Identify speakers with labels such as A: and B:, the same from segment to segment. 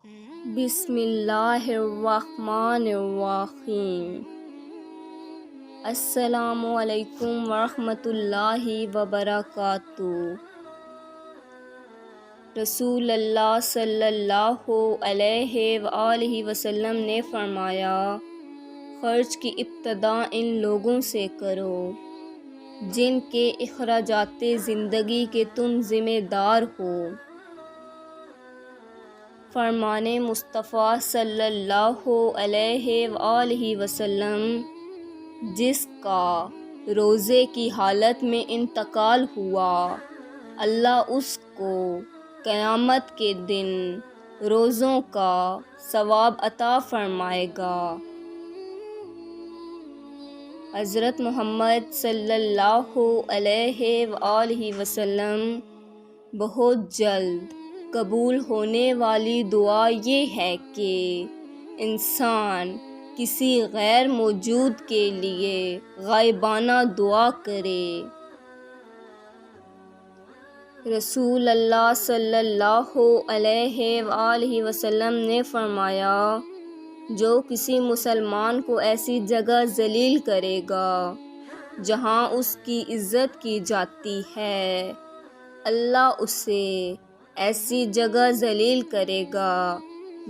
A: بسم اللہ الرحمن الرحیم۔ السلام علیکم ورحمۃ اللہ وبرکاتہ۔ رسول اللہ صلی اللہ علیہ وآلہ وسلم نے فرمایا، خرچ کی ابتدا ان لوگوں سے کرو جن کے اخراجات زندگی کے تم ذمہ دار ہو۔ فرمان مصطفیٰ صلی اللہ علیہ وآلہ وسلم، جس کا روزے کی حالت میں انتقال ہوا، اللہ اس کو قیامت کے دن روزوں کا ثواب عطا فرمائے گا۔ حضرت محمد صلی اللہ علیہ وآلہ وسلم، بہت جلد قبول ہونے والی دعا یہ ہے کہ انسان کسی غیر موجود کے لیے غائبانہ دعا کرے۔ رسول اللہ صلی اللہ علیہ وآلہ وسلم نے فرمایا، جو کسی مسلمان کو ایسی جگہ ذلیل کرے گا جہاں اس کی عزت کی جاتی ہے، اللہ اسے ایسی جگہ ذلیل کرے گا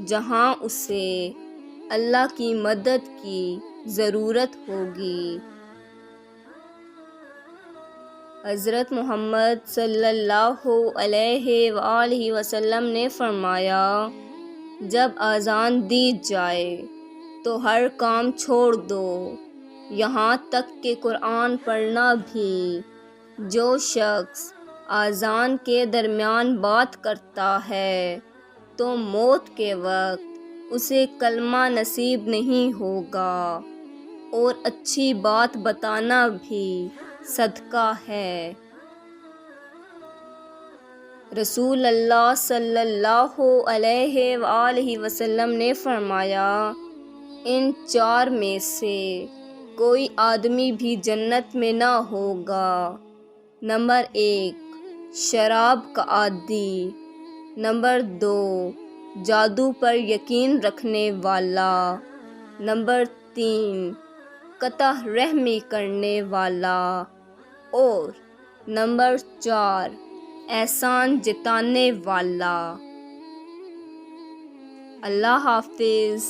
A: جہاں اسے اللہ کی مدد کی ضرورت ہوگی۔ حضرت محمد صلی اللہ علیہ وآلہ وسلم نے فرمایا، جب اذان دی جائے تو ہر کام چھوڑ دو، یہاں تک کہ قرآن پڑھنا بھی۔ جو شخص اذان کے درمیان بات کرتا ہے تو موت کے وقت اسے کلمہ نصیب نہیں ہوگا، اور اچھی بات بتانا بھی صدقہ ہے۔ رسول اللہ صلی اللہ علیہ وآلہ وسلم نے فرمایا، ان چار میں سے کوئی آدمی بھی جنت میں نہ ہوگا۔ نمبر 1، شراب کا عادی۔ نمبر 2، جادو پر یقین رکھنے والا۔ نمبر 3، قطع رحمی کرنے والا۔ اور نمبر 4، احسان جتانے والا۔ اللہ حافظ۔